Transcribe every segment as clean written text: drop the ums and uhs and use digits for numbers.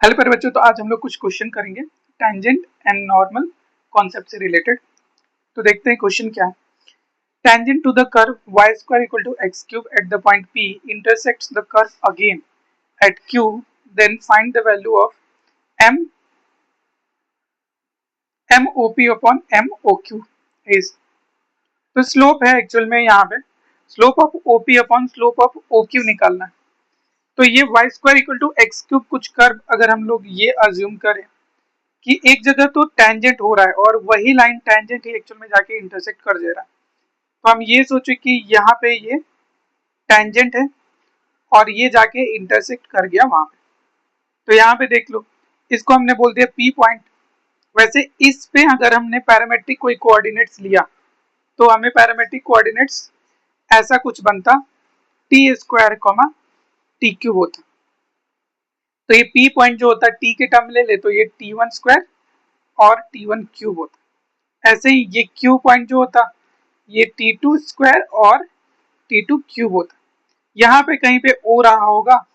Hello प्यारे बच्चों, तो आज हम लोग कुछ क्वेश्चन करेंगे टेंजेंट एंड नॉर्मल कॉन्सेप्ट से रिलेटेड। तो देखते हैं क्वेश्चन क्या है। Tangent to the curve y square equal to x cube at the point p intersects the curve again at q, then find the value of m op upon m oq is. तो slope है actual में यहाँ पे slope of op upon slope of oq निकालना है। तो ये y square equal to x cube कुछ कर्व अगर हम लोग ये अज्यूम करें कि एक जगह तो टेंजेंट हो रहा है और वही लाइन टेंजेंट ही एक्चुअल में जाके इंटरसेक्ट कर दे रहा है, तो हम ये सोचे कि यहाँ पे ये टेंजेंट है और ये जाके इंटरसेक्ट कर गया वहां पे। तो यहाँ पे देख लो, इसको हमने बोल दिया पी पॉइंट। वैसे इस पे अगर हमने पैरामेट्रिक कोई कोऑर्डिनेट्स लिया तो हमें पैरामेट्रिक कोऑर्डिनेट्स ऐसा कुछ बनता T square comma T cube होता। तो ये पी पॉइंट जो होता है टी के टर्म ले ले तो ये टी वन स्क्वायर और टी वन क्यूब होता। ऐसे ही ये क्यू पॉइंट जो होता ये टी टू स्क्वायर और टी टू क्यूब होता। यहाँ पे कहीं पे ओ रहा होगा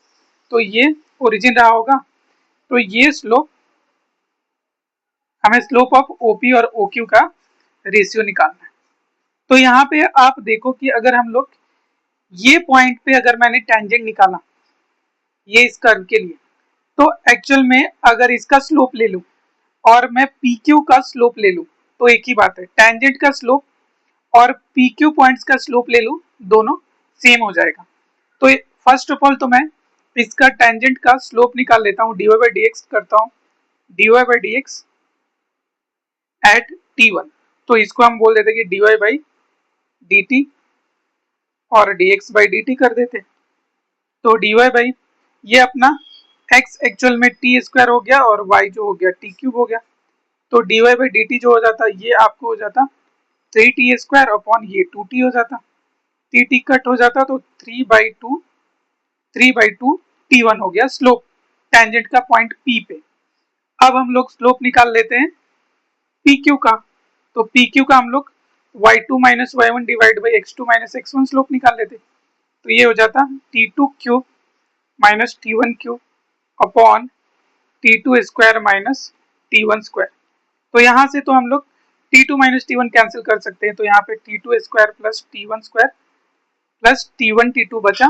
तो ये ओरिजिन रहा होगा, तो ये स्लोप हमें स्लोप ऑफ ओपी और ओ क्यू का रेशियो निकालना है। तो यहाँ पे आप देखो कि अगर हम लोग ये पॉइंट पे अगर मैंने टेंजेंट निकाला ये इस कर्व के लिए, तो एक्चुअल में अगर इसका स्लोप ले लूं और मैं पी क्यू का स्लोप ले लूं तो एक ही बात है, टेंजेंट का स्लोप और पी क्यू पॉइंट्स का स्लोप ले लूं दोनों सेम हो जाएगा। तो फर्स्ट ऑफ ऑल तो मैं इसका टेंजेंट का स्लोप निकाल लेता हूं, dy बाई डी एक्स करता हूं, dy by D x at T one. तो इसको हम बोल देते कि dy बाई डी टी और dx बाई डी टी कर देते। तो dy बाई ये अपना x एक्चुअल में टी स्क्वायर हो गया और y जो हो गया टी क्यूब हो गया। तो dy बाई डी टी जो हो जाता ये आपको हो जाता 3t स्क्वायर अपॉन ये 2t हो जाता, टी कट हो जाता तो 3/2 t1 हो गया स्लोप टेंजेंट का पॉइंट p पे। अब हम लोग स्लोप निकाल लेते हैं pq का। तो pq का हम लोग y2 minus Y one divide by x2 minus x1 slope निकाल लेते। तो ये हो जाता t2 cube minus t1 cube upon t2 square minus t1 square. तो यहाँ से तो हम लोग t2 माइनस t1 कैंसिल कर सकते हैं, तो यहाँ पे t2 square plus t1 square plus t1 t2 बचा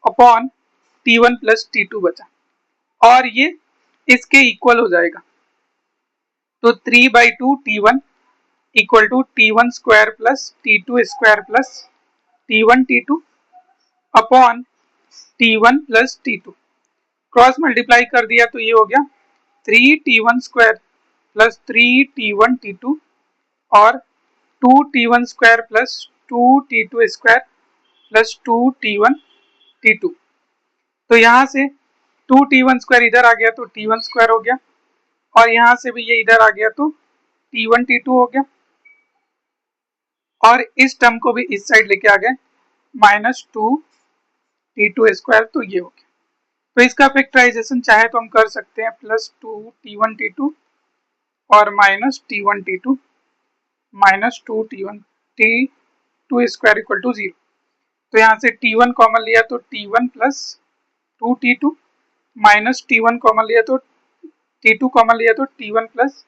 अपॉन t1 प्लस t2 बचा और ये इसके इक्वल हो जाएगा। तो 3/2 t1 equal to t1 square plus t2 square plus t1 t2 upon t1 plus t2 cross multiply कर दिया तो ये हो गया 3t1 square plus 3t1 t2 और 2t1 square plus 2t2 square plus 2t1 t2। तो यहाँ से 2t1 स्क्वायर इधर आ गया तो t1 स्क्वायर हो गया और यहाँ से भी ये इधर आ गया तो t1 t2 हो गया और इस टर्म को भी इस साइड लेके आ गए माइनस 2t2 स्क्वायर, तो ये हो गया। तो इसका फैक्टराइजेशन चाहे तो हम कर सकते हैं प्लस 2t1 t2 और minus t1 t2 minus 2t2 square equal to 0। तो यहाँ से t1 कॉमन लिया तो t1 plus 2t2 minus t1 common लिया तो t2 कॉमन लिया तो t1 plus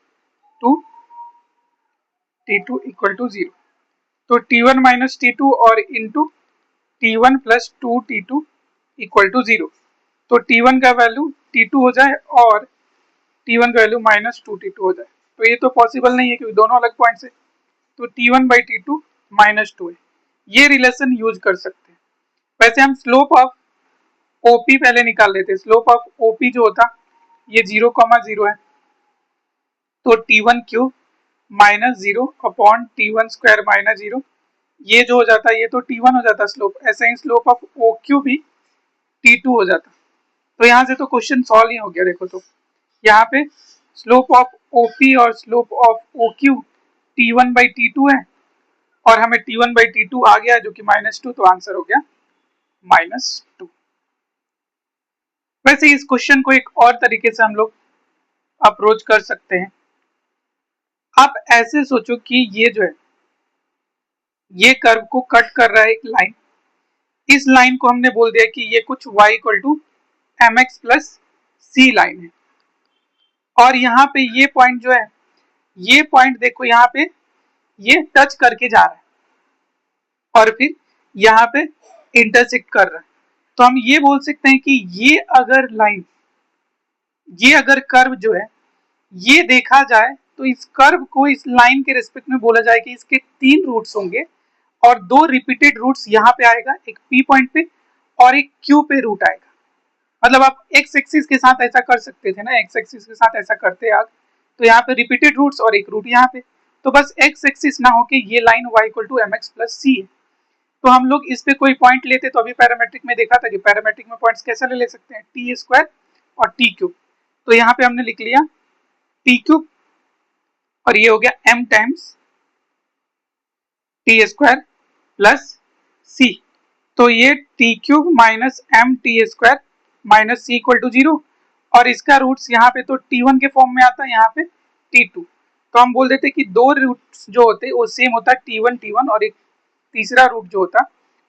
2t2 equal to 0। तो t1 माइनस t2 और into t1 plus 2t2 equal to 0। तो t1 का वैल्यू t2 हो जाए और t1 का वैल्यू माइनस 2t2 हो जाए। तो ये तो पॉसिबल नहीं है क्योंकि दोनों अलग पॉइंट्स है। तो t1 बाई t2 माइनस 2 है, ये रिलेशन यूज कर सकते हैं। वैसे हम स्लोप ऑफ ओपी पहले निकाल लेते हैं। स्लोप ऑफ ओपी जो होता ये 0,0 है, तो t1 cube minus 0 upon t1 square minus 0, ये जो हो जाता है ये तो t1 हो जाता स्लोप। ऐसे ही स्लोप ऑफ ओ क्यू भी t2 हो जाता। तो यहाँ से तो क्वेश्चन सॉल्व ही हो गया। देखो तो यहाँ पे स्लोप ऑफ ओपी और slope of O Q t1 by t2 है और हमें t1 बाई t2 आ गया जो कि -2, तो आंसर हो गया -2। वैसे इस क्वेश्चन को एक और तरीके से हम लोग अप्रोच कर सकते हैं। आप ऐसे सोचो कि ये जो है ये कर्व को कट कर रहा है एक लाइन। इस लाइन को हमने बोल दिया कि ये कुछ y equal to mx plus C line है। और यहाँ पे ये पॉइंट जो है, ये पॉइंट देखो यहाँ पे ये टच करके जा रहा है और फिर यहाँ पे इंटरसेक्ट कर रहा है। तो हम ये बोल सकते हैं कि ये अगर लाइन, ये अगर कर्व जो है ये देखा जाए तो इस कर्व को इस लाइन के रेस्पेक्ट में बोला जाए कि इसके 3 रूट्स होंगे और 2 रिपीटेड रूट्स यहाँ पे आएगा, एक पी पॉइंट पे और एक क्यू पे रूट आएगा। मतलब आप एक्स एक्सिस के साथ ऐसा कर सकते थे ना, एक्स एक्सिस के साथ ऐसा करते आप, तो यहाँ पे रिपीटेड रूट्स और एक रूट यहाँ पे, तो बस एक्स एक्सिस ना होके ये line y equal to M X plus C है। तो हम लोग इस पे कोई पॉइंट लेते, तो अभी पैरामेट्रिक में देखा था कि पैरामेट्रिक में पॉइंट्स कैसे ले सकते हैं, टी स्क्वायर और टी क्यूब। तो यहाँ पे हमने लिख लिया टी क्यूब और ये हो गया m times T square plus C. तो ये T cube minus M T square minus C equal to 0 और इसका रूट्स यहाँ पे तो t1 के फॉर्म में आता है, यहाँ पे t2। तो हम बोल देते कि दो रूट्स जो होते वो सेम होता है t1 और एक तीसरा रूट जो होता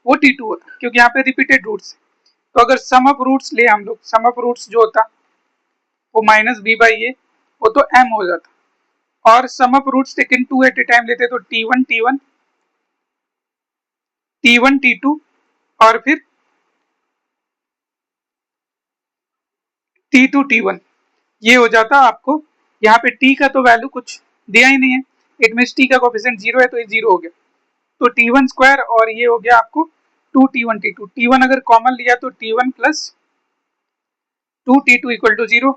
वो t2 होता, क्योंकि यहाँ पे रिपीटेड रूट्स है। तो अगर सम ऑफ रूट्स ले हम लोग, सम ऑफ रूट्स जो होता वो माइनस बी बाई ए, वो तो m हो जाता, और sum of roots taken 2 at a time लेते तो t1 t2 और फिर t2 t1, ये हो जाता आपको। यहाँ पे t का तो वैल्यू कुछ दिया ही नहीं है, इट मीन t का कोफिशिएंट 0 है तो ये 0 हो गया, तो t1 स्क्वायर और ये हो गया आपको 2 t1 t2, t1 अगर कॉमन लिया तो t1 plus 2 t2 equal to 0,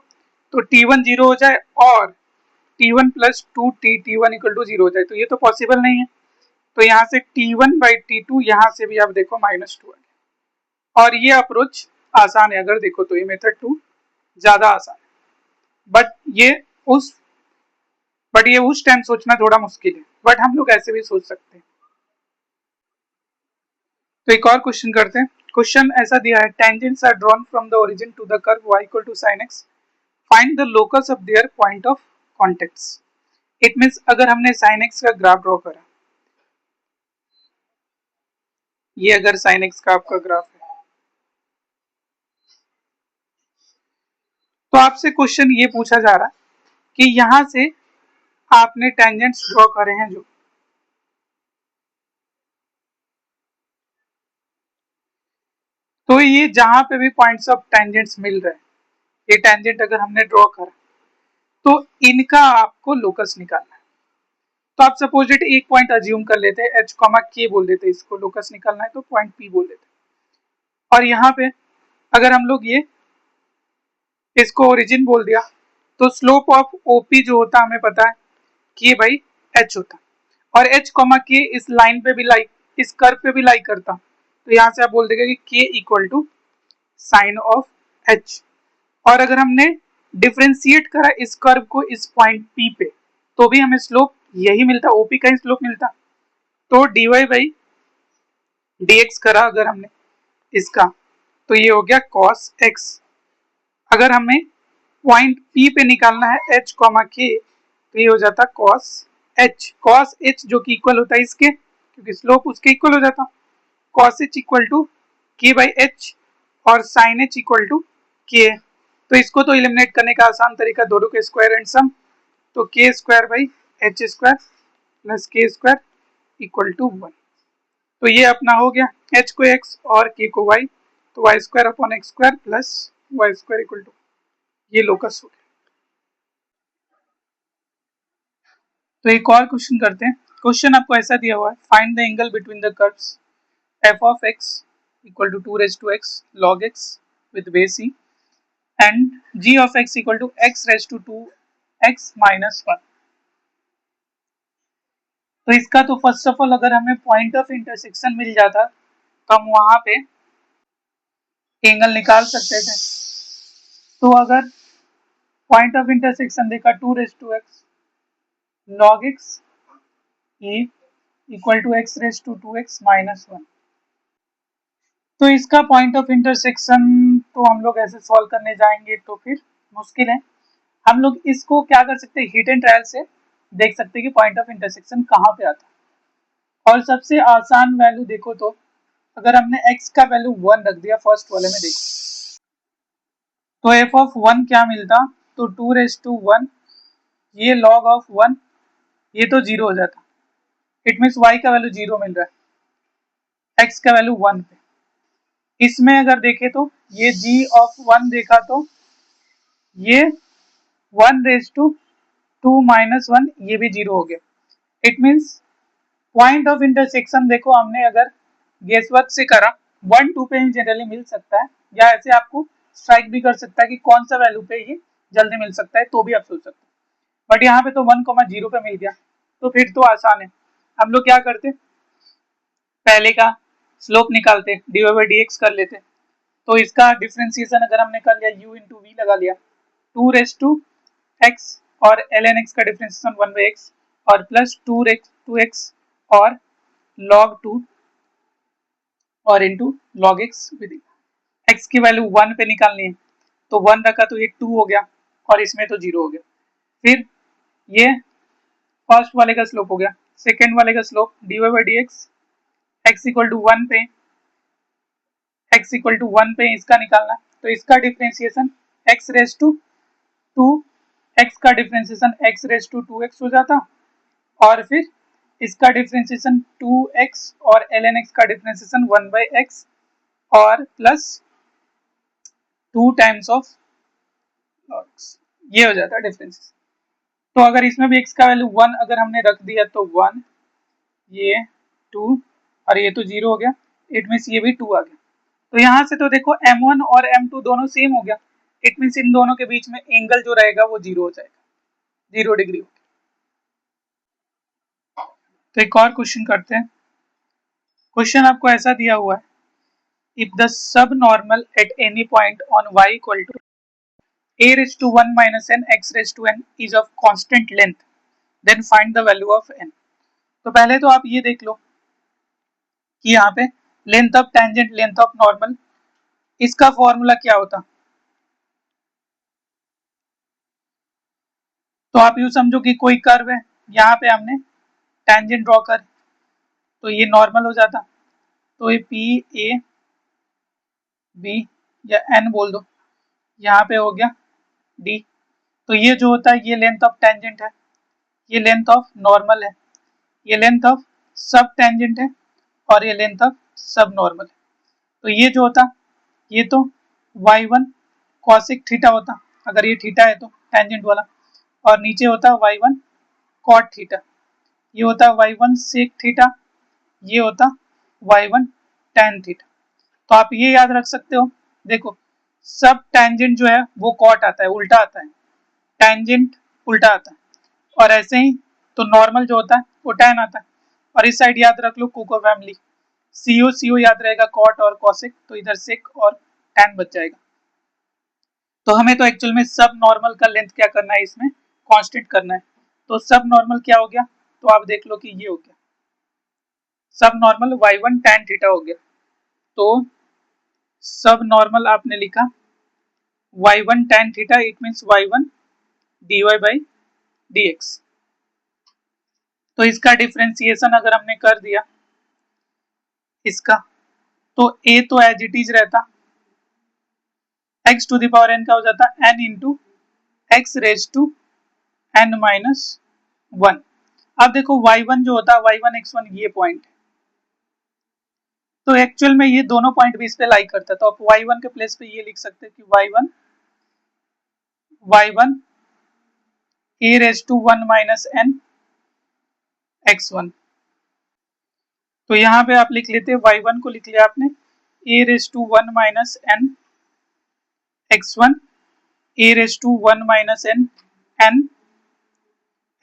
तो t1 0 हो जाए और t1 plus 2 t1 equal to 0 हो जाए, तो ये तो पॉसिबल नहीं है। तो यहाँ से t1 बाई t2, यहाँ से भी आप देखो -2 है, और ये अप्रोच आसान है अगर देखो तो, ये मेथड 2 ज्यादा आसान है, उस बट ये उस टाइम सोचना थोड़ा मुश्किल है, बट हम लोग ऐसे भी सोच सकते हैं। तो एक और क्वेश्चन करते हैं। क्वेश्चन ऐसा दिया है, tangents are drawn from the origin to the curve y equal to sin x, find the locus of their point of contacts. It means अगर हमने sin x का ग्राफ ड्रॉ करा, ये अगर sin x का आपका ग्राफ है, तो आपसे क्वेश्चन ये पूछा जा रहा है कि यहां से आपने टेंजेंट्स ड्रॉ करे हैं जो, तो ये जहां पे भी पॉइंट्स ऑफ टेंजेंट्स मिल रहे हैं, ये टेंजेंट अगर हमने ड्रॉ करा तो इनका आपको लोकस निकालना है। तो आप सपोजिट एक पॉइंट अज्यूम कर लेते हैं, एच कॉमा के बोल देते हैं, इसको लोकस निकालना है तो पॉइंट पी बोल देते हैं। और यहाँ पे अगर हम लोग ये इसको ओरिजिन बोल दिया, तो स्लोप ऑफ ओपी जो होता हमें पता है के बाई एच होता, और एच कॉमा के इस लाइन पे भी लाई, इस कर्व पे भी लाई करता, तो यहाँ से आप बोल देगा कि K equal to sine of H. और अगर हमने डिफ्रेंशिएट करा इस कर्व को इस पॉइंट पी पे, तो भी हमें स्लोप यही मिलता, ओपी का ही स्लोप मिलता। तो dy बाई dx करा अगर हमने इसका, तो ये हो गया cos x। अगर हमें पॉइंट P पे निकालना है h कॉमा k, तो ये हो जाता cos h जो कि इक्वल होता है इसके, क्योंकि स्लोप उसके इक्वल हो जाता, cos h equal to k by H और sin h equal to k। तो इसको तो एलिमिनेट करने का आसान तरीका, दोनों के स्क्वायर एंड सम, तो k square by H square plus के स्क्वायर इक्वल टू 1। तो ये अपना हो गया, h को x और k को y, तो Y square upon X square plus Y square equal to, ये लोकस हो गया। तो एक और क्वेश्चन करते हैं। क्वेश्चन आपको ऐसा दिया हुआ है, find the angle between the curves f of x equal to 2 raise to x log x with base c and g of x equal to x raise to 2x minus 1। तो इसका तो first of all अगर हमें point of intersection मिल जाता तो हम वहां पे एंगल निकाल सकते थे। तो अगर पॉइंट ऑफ इंटरसेक्शन देखा 2 raise to x log x A equal to x raise to 2x minus 1, तो इसका पॉइंट ऑफ इंटरसेक्शन तो हम लोग ऐसे सॉल्व करने जाएंगे तो फिर मुश्किल है। हम लोग इसको क्या कर सकते हैं, हिट एंड ट्रायल से देख सकते हैं कि पॉइंट ऑफ इंटरसेक्शन कहाँ पे आता है। और सबसे आसान वैल्यू देखो तो अगर हमने x का वैल्यू 1 रख दिया फर्स्ट वाले में, देखो तो f ऑफ 1 क्या मिलता, तो 2^1 ये log ऑफ 1 ये तो 0 हो जाता। इट मीन्स y का वैल्यू 0 मिल रहा है, x का वैल्यू 1 पे। इसमें अगर देखें तो ये g ऑफ 1 देखा तो ये 1^2 - 1 ये भी 0 हो गया। It means point of intersection देखो हमने अगर गेस वर्क से करा 1 2 पे ही जनरली मिल सकता है, या ऐसे आपको स्ट्राइक भी कर सकता है कि कौन सा वैल्यू पे ये जल्दी मिल सकता है, तो भी आप सोच सकते हैं। बट यहाँ पे तो 1,0 पे मिल गया, तो फिर तो आसान है। हम लोग क्या करते, पहले का स्लोप निकालते, dy/dx कर लेते। तो इसका डिफ्रेंसिएशन अगर हमने कर लिया u इंटू वी लगा लिया 2^x और ln x का डिफ्रेंसिएशन 1/x और प्लस 2x और log 2 और into log x with x की वैल्यू 1 पे निकालनी है, तो 1 रखा तो ये 2 हो गया और इसमें तो 0 हो गया। फिर ये फर्स्ट वाले का स्लोप हो गया, सेकेंड वाले का slope dy/dx x equal to 1 पे इसका निकालना, तो इसका डिफ्रेंसिएशन x⁻², x का डिफ्रेंसिएशन x⁻²x हो जाता, और फिर इसका डिफ्रेंसिएशन 2x और ln x का डिफ्रेंसिएशन 1/x और प्लस 2 टाइम्स ऑफ ये हो जाता है डिफरेंस। तो अगर इसमें भी x का वैल्यू 1 अगर हमने रख दिया तो 1, ये 2 और ये तो 0 हो गया, इट मीन्स ये भी 2 आ गया। तो यहाँ से तो देखो m1 और m2 दोनों सेम हो गया, इट मीन्स इन दोनों के बीच में एंगल जो रहेगा वो 0 हो जाएगा, 0 डिग्री। तो एक और क्वेश्चन करते हैं। क्वेश्चन आपको ऐसा दिया हुआ है, if the subnormal at any point on y equal to a⁻1 - n x⁻n is of constant length, then find the value of n। तो पहले तो आप ये देख लो कि यहाँ पे length of tangent, length of normal, इसका फॉर्मूला क्या होता। तो आप यूं समझो कि कोई कर्व है, यहाँ पे हमने टेंजेंट ड्रॉ कर, तो ये नॉर्मल हो जाता, तो ये पी ए बी या एन बोल दो, यहाँ पे हो गया डी। तो ये जो होता है ये लेंथ ऑफ टेंजेंट है, ये लेंथ ऑफ नॉर्मल है, ये लेंथ ऑफ सब टेंजेंट है और ये लेंथ ऑफ सब नॉर्मल है। तो ये जो होता ये तो y1 कॉसिक थीटा होता, अगर ये थीटा है तो टेंजेंट वाला, और नीचे होता y1 कॉट थीटा, ये होता y1 सेक थीटा, ये होता y1 tan थीटा। तो आप ये याद रख सकते हो, देखो सब टेंजेंट जो है वो कॉट आता है, उल्टा आता है, टेंजेंट उल्टा आता है, और ऐसे ही तो नॉर्मल जो होता है वो tan आता है। और इस साइड याद रख लो कुको फैमिली, CO याद रहेगा, कॉट और कॉसिक, तो इधर सेक और tan बच जाएगा। तो हमें तो एक्चुअल में सब नॉर्मल का लेंथ क्या करना है, इसमें कांस्टेंट करना है। तो सब नॉर्मल क्या हो गया, तो आप देख लो कि ये हो गया सब नॉर्मल y1 tan थीटा हो गया। तो सब नॉर्मल आपने लिखा y1 tan theta, it means y1 dy/dx। तो इसका डिफरेंशिएशन अगर हमने कर दिया इसका, तो a तो एज इट इज रहता, x⁻n का हो जाता n इंटू x⁻n-1। अब देखो y1 जो होता है y1 x1 ये पॉइंट है, तो एक्चुअल में ये दोनों पॉइंट भी इस पे लाई करता है, तो आप y1 के प्लेस पे ये लिख सकते हैं कि y1 a⁻1 - n x1। तो यहाँ पे आप लिख लेते हैं y1 को लिख लिया आपने a⁻1 - n x1 a⁻1 - n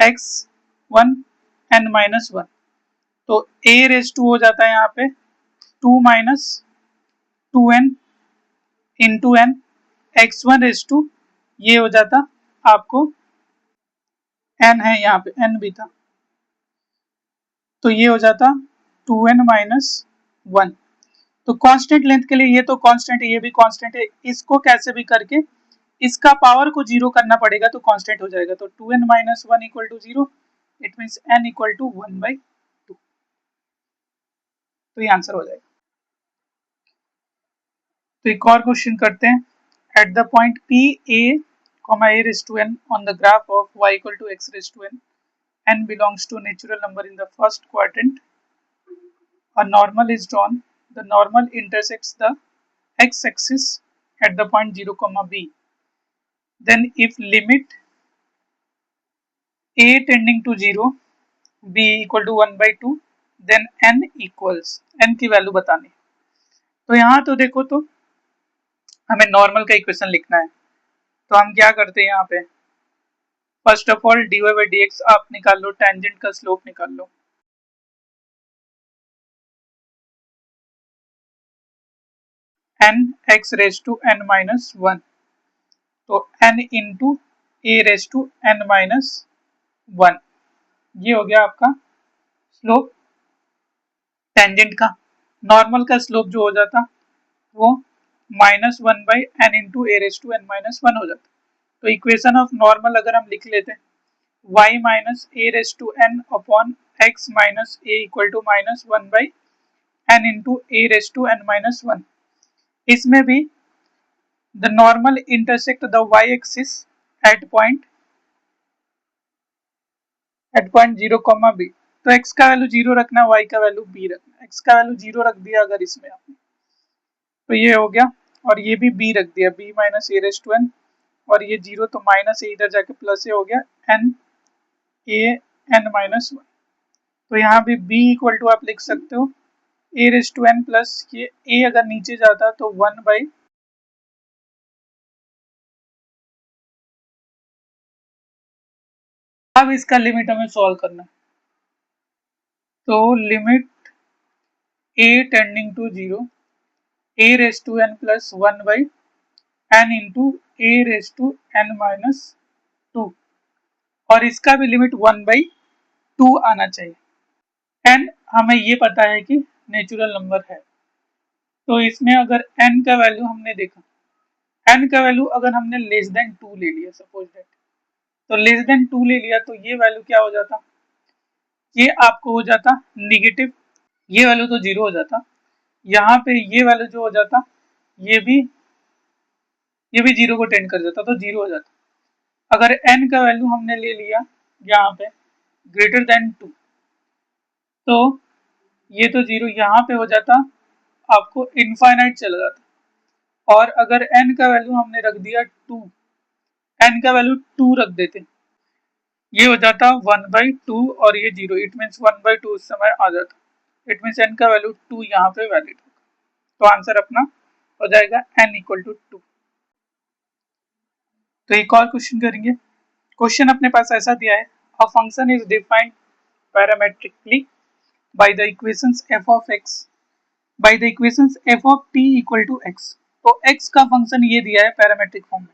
x1 n-1। तो a⁻2 हो जाता है यहाँ पे 2 - 2n इंटू n, x1⁻2 ये हो जाता आपको n है, यहाँ पे n भी था, तो ये हो जाता 2n - 1। तो कांस्टेंट लेंथ के लिए ये तो कांस्टेंट है, ये भी कांस्टेंट है, इसको कैसे भी करके इसका पावर को 0 करना पड़ेगा तो कांस्टेंट हो जाएगा। तो 2n - 1 equal to 0, it means n equal to 1/2। तो ये आंसर हो जाएगा। तो एक और क्वेश्चन करते हैं। Eight the point P A comma a raised to n on the graph of y equal to x raised to n belongs to natural number in the first quadrant. A normal is drawn. The normal intersects the x-axis at the point 0, b. Then if limit a tending to 0, b equal to 1 by 2, then n equals, n की value बतानी। तो यहाँ तो देखो, तो हमें normal का equation लिखना है, तो हम क्या करते हैं यहाँ पे, first of all dy by D X आप निकाल लो, टेंजेंट का स्लोप निकाल लो। n x raise to n minus 1, तो n into A raise to n minus 1, ये हो गया आपका स्लोप टेंजेंट का। नॉर्मल का स्लोप जो हो जाता वो minus 1 by N into A raise to N minus 1 हो जाता। तो इक्वेशन ऑफ नॉर्मल अगर हम लिख लेते हैं y minus A raise to N upon X minus A equal to minus 1 by N into A raise to N minus 1। इसमें भी the normal intersect the y axis at point 0, b। तो x का value 0 रखना, y का value b रखना। x का value 0 रख दिया अगर इसमें आपने, तो ये हो गया, और ये भी b रख दिया, b minus A raise to N, और ये 0 तो माइनस ए इधर जाके प्लस ए हो गया, एन ए एन माइनस 1। तो यहाँ भी b इक्वल टू आप लिख सकते हो ए रेज टू एन प्लस ये a अगर नीचे जाता तो 1 बाई, अब इसका लिमिट हमें सॉल्व करना है। तो limit a tending to 0, a raise to N plus 1 by N into A raise to N minus 2, और इसका भी लिमिट 1 बाई 2 आना चाहिए। एन हमें ये पता है कि नेचुरल नंबर है, तो इसमें अगर n का वैल्यू हमने देखा, n का वैल्यू अगर हमने लेस देन 2 ले लिया, सपोज दैट, तो लेस देन 2 ले लिया, तो ये वैल्यू क्या हो जाता, ये आपको हो जाता निगेटिव, ये वैल्यू तो 0 हो जाता। यहाँ पे ये वैल्यू जो हो जाता, ये भी 0 को टेंड कर जाता, तो 0 हो जाता। अगर n का वैल्यू हमने ले लिया यहाँ पे ग्रेटर देन 2, तो ये तो 0 यहाँ पे हो जाता, आपको इनफाइनाइट चला जाता। और अगर n का वैल्यू हमने रख दिया 2, n का वैल्यू 2 रख देते, ये हो जाता 1 बाई 2 और ये 0, इट मीन्स 1 बाई 2 उस समय आ जाता। इट मीन्स n का वैल्यू 2 यहाँ पे वैलिड होगा। तो आंसर अपना हो जाएगा n इक्वल टू 2। तो एक और क्वेश्चन करेंगे। क्वेश्चन अपने पास ऐसा दिया है, a function is defined parametrically by the equations f of x by the equations f of t equal to x। तो x का फंक्शन ये दिया है पैरामेट्रिक फॉर्म में,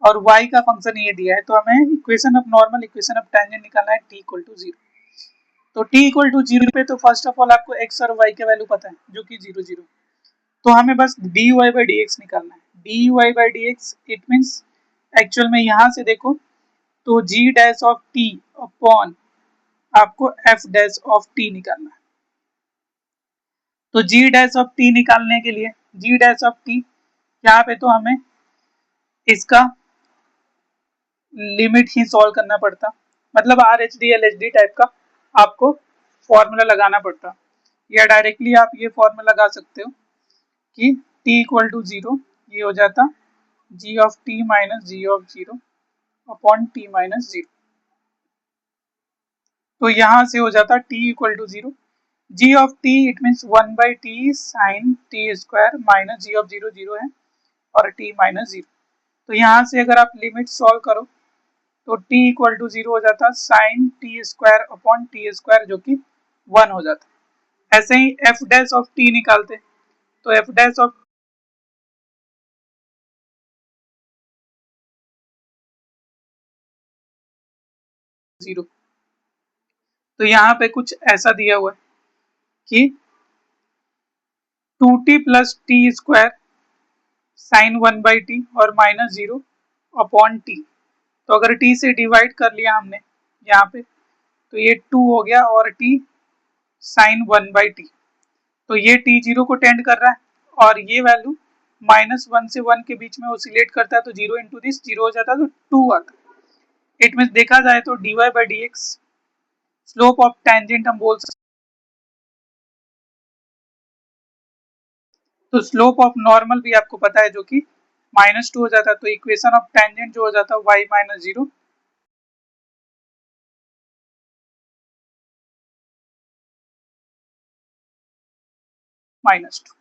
और y का फंक्शन ये दिया है, तो हमें equation of normal, equation of tangent निकालना है t इक्वल टू 0। तो t इक्वल टू 0 पे तो फर्स्ट ऑफ ऑल आपको x और y के वैल्यू पता है जो कि 0 0, तो हमें बस dy बाई डी एक्स निकालना है। dy by D x it means actual में यहाँ से देखो तो g dash of t upon आपको f डैश ऑफ t निकालना है। तो g डैश ऑफ t निकालने के लिए g डैश ऑफ t यहाँ पे तो हमें इसका लिमिट ही सॉल्व करना पड़ता, मतलब R H D L H D type का आपको फॉर्मूला लगाना पड़ता, या डायरेक्टली आप ये फॉर्मूला लगा सकते हो कि t इक्वल टू 0 ये हो जाता g of t minus g of 0 upon t minus 0। तो यहाँ से हो जाता t equal to 0, g of t it means 1 by T sine T square minus g of 0 0 है और t माइनस 0। तो यहाँ से अगर आप लिमिट सॉल्व करो तो t इक्वल टू 0 हो जाता sine T square upon T square जो कि 1 हो जाता। ऐसे ही f डैश ऑफ t निकालते, तो f डैश ऑफ 0, तो यहाँ पे कुछ ऐसा दिया हुआ है कि 2t plus T square sine 1 by T और माइनस 0 अपॉन टी। तो अगर t से डिवाइड कर लिया हमने यहाँ पे, तो ये 2 हो गया और t साइन 1 बाई टी, तो ये t 0 को टेंड कर रहा है और ये वैल्यू -1 से 1 के बीच में ओसिलेट करता है तो 0 इंटू दिस 0 हो जाता है, तो 2 आता है। इट मीन देखा जाए तो dy by D x slope of tangent हम बोल सकते, तो स्लोप ऑफ नॉर्मल भी आपको पता है जो कि -2 हो जाता है, तो इक्वेशन ऑफ टेंजेंट जो हो जाता है y माइनस 0 -2।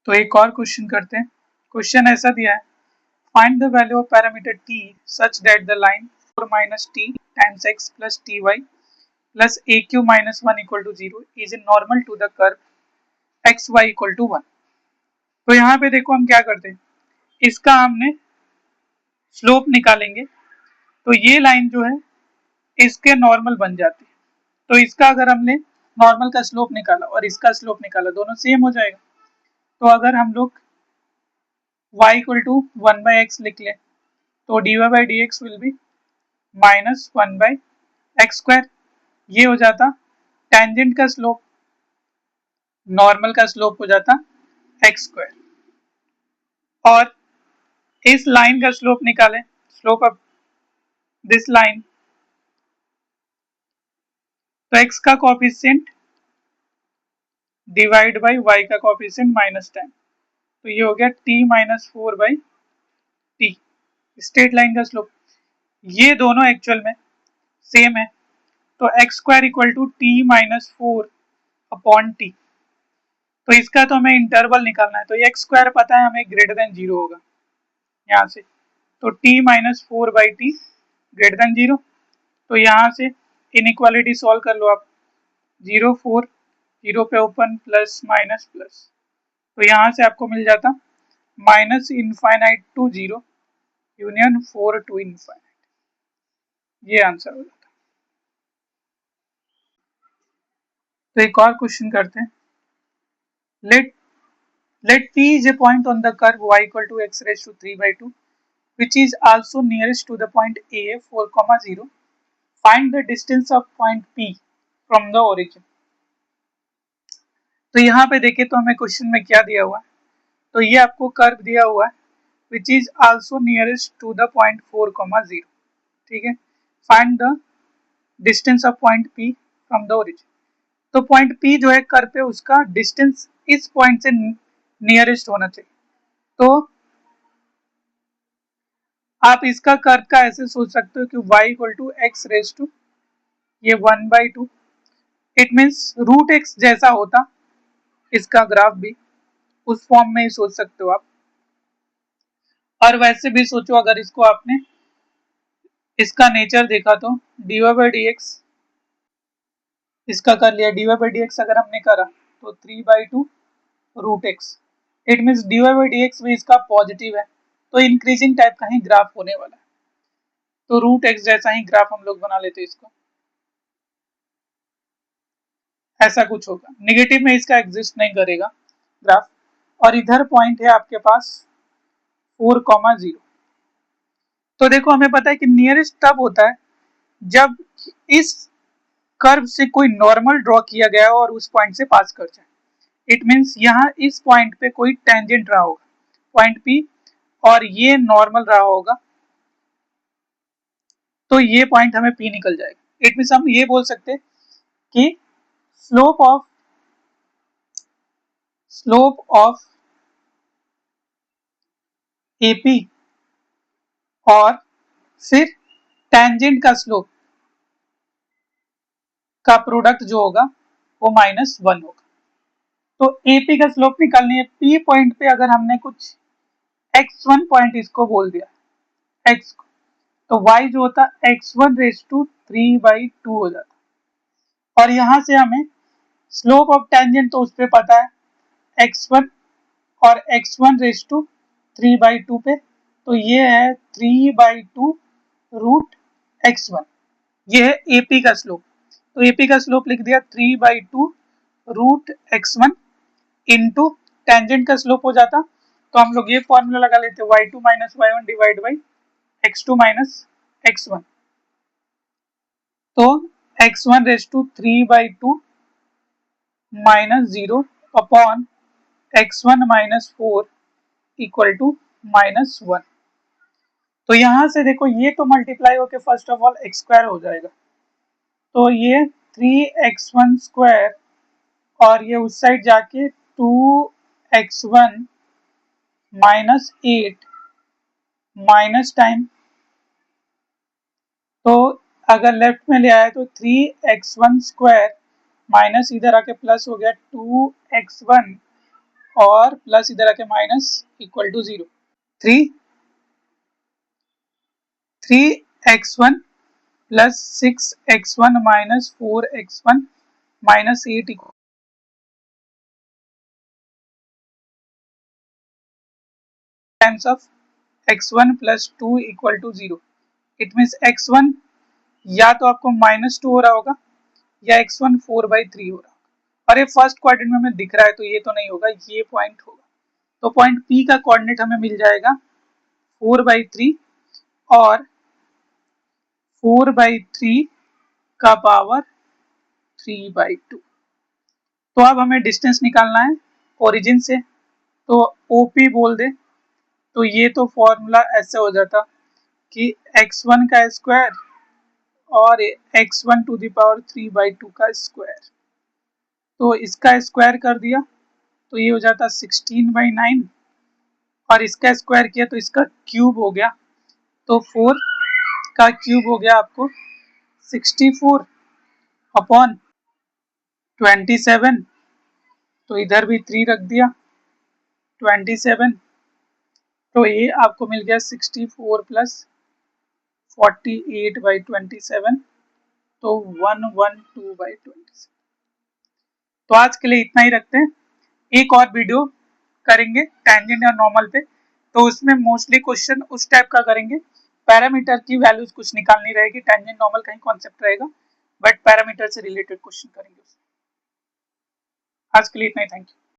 तो एक और क्वेश्चन करते हैं। क्वेश्चन ऐसा दिया है, find the value of parameter t such that the line 4 minus t times x plus t y plus a q minus 1 equal to 0 is in normal to the curve x y equal to 1। तो यहाँ पे देखो हम क्या करते हैं, इसका हमने स्लोप निकालेंगे, तो ये लाइन जो है इसके नॉर्मल बन जाती है। तो इसका अगर हमने नॉर्मल का स्लोप निकाला और इसका स्लोप निकाला, दोनों सेम हो जाएगा। तो अगर हम लोग y equal to 1 by x लिख लें, तो dy by D x will be minus 1 by x square. ये हो जाता टेंजेंट का स्लोप, नॉर्मल का स्लोप हो जाता एक्स स्क्वायर। और इस लाइन का स्लोप निकालें, स्लोप ऑफ दिस लाइन, तो x का कोएफिशिएंट डिवाइड बाई y का कोएफिशिएंट -10, तो ये हो गया t minus 4 by t, straight line का स्लोप। ये दोनों एक्चुअल में सेम है, तो x square equal to t minus 4 upon t. तो इसका तो हमें इंटरवल निकालना है, तो एक्स स्क्वायर पता है हमें ग्रेटर देन 0 होगा यहाँ से, तो t minus 4 by T greater than 0। तो यहाँ से इनइक्वालिटी सॉल्व कर लो आप, 0 4 0 पे ओपन प्लस माइनस प्लस, तो यहाँ से आपको मिल जाता minus infinite to 0 union 4 to infinite, ये आंसर हो जाता। तो एक और क्वेश्चन करते हैं, let let p is a point on the curve y equal to x raised to 3 by 2 which is also nearest to the point a 4 comma 0, find the distance of point p from the origin। तो यहाँ पे देखें तो हमें question में क्या दिया हुआ है, तो ये आपको कर्व दिया हुआ है which is also nearest to the point 4 comma 0, ठीक है। Find the distance of point p from the origin. तो पॉइंट p जो है कर्व पे, उसका डिस्टेंस इस पॉइंट से नियरेस्ट होना चाहिए। तो आप इसका कर्व का ऐसे सोच सकते हो कि y equal to x raise to ये 1 by 2, it means root x जैसा होता इसका ग्राफ भी, उस फॉर्म में ही सोच सकते हो आप। और वैसे भी सोचो, अगर इसको आपने इसका नेचर देखा तो dy बाई डी एक्स इसका कर लिया, dy बाई डी एक्स अगर हमने करा तो 3 by 2 root x, it means dy by D x भी इसका पॉजिटिव है, तो इंक्रीजिंग टाइप का ही ग्राफ होने वाला है। तो रूट एक्स जैसा ही ग्राफ हम लोग बना लेते हैं इसको, ऐसा कुछ होगा, निगेटिव में इसका एग्जिस्ट नहीं करेगा ग्राफ। और इधर पॉइंट है आपके पास 4 कॉमा 0। तो देखो हमें पता है कि नियरेस्ट तब होता है जब इस कर्व से कोई नॉर्मल ड्रॉ किया गया हो और उस पॉइंट से पास कर जाए। इट मीन्स यहाँ इस पॉइंट पे कोई टेंजेंट रहा होगा पॉइंट पी, और ये नॉर्मल रहा होगा, तो ये पॉइंट हमें पी निकल जाएगा। इट मीन्स हम ये बोल सकते हैं कि स्लोप ऑफ एपी और फिर टेंजेंट का स्लोप का प्रोडक्ट जो होगा वो -1 होगा। तो एपी का स्लोप निकालनी है, पी पॉइंट पे अगर हमने कुछ x1 पॉइंट इसको बोल दिया x को, तो y जो होता x1 रेज टू 3 बाई 2 हो जाता। और यहाँ से हमें स्लोप ऑफ टेंजेंट तो उस पर पता है x1 और x1 रेज टू 3 बाई 2 पे, तो ये है 3 बाई 2 रूट x1, ये है एपी का स्लोप। तो एपी का स्लोप लिख दिया 3 by 2 root x1 into tangent का स्लोप हो जाता, तो हम लोग ये फॉर्मूला लगा लेते हैं y2 minus y1 divide by x2 minus x1। तो x1 raise to 3 by 2 minus 0 upon x1 minus 4 equal to -1। तो यहां से देखो ये तो मल्टीप्लाई होके first of all x square हो जाएगा, तो ये 3x1 स्क्वायर और ये उस साइड जाके 2x1 माइनस 8 माइनस टाइम, तो अगर लेफ्ट में ले आए तो 3x1 स्क्वायर माइनस इधर आके प्लस हो गया 2x1 और प्लस इधर आके minus equal to 0। 3x1 plus 6x1 minus 4x1 minus 8 equal times of x1 plus 2 equal to 0। It means x1 या तो आपको -2 हो रहा होगा या x1 4/3 हो रहा होगा, और ये फर्स्ट क्वाड्रेंट में हमें दिख रहा है तो ये तो नहीं होगा, ये पॉइंट होगा। तो पॉइंट P का कोऑर्डिनेट हमें मिल जाएगा 4/3 और 4/3 का पावर 3/2। तो अब हमें डिस्टेंस निकालना है ओरिजिन से, तो OP बोल दे तो ये तो फॉर्मूला ऐसे हो जाता कि x1 का स्क्वायर और x1 टू द पावर 3/2 का स्क्वायर, तो इसका स्क्वायर कर दिया तो ये हो जाता 16/9 और इसका स्क्वायर किया तो इसका क्यूब हो गया, तो 4 का क्यूब हो गया आपको 64 अपॉन 27, तो इधर भी 3 रख दिया 27, तो ये आपको मिल गया 64 प्लस 48/27, तो 112/27। तो आज के लिए इतना ही रखते हैं, एक और वीडियो करेंगे टेंजेंट और नॉर्मल पे, तो उसमें मोस्टली क्वेश्चन उस टाइप का करेंगे, पैरामीटर की वैल्यूज कुछ निकालनी रहेगी, टेंजेंट नॉर्मल कहीं कॉन्सेप्ट रहेगा, बट पैरामीटर से रिलेटेड क्वेश्चन करेंगे। आज के लिए इतना ही, थैंक यू।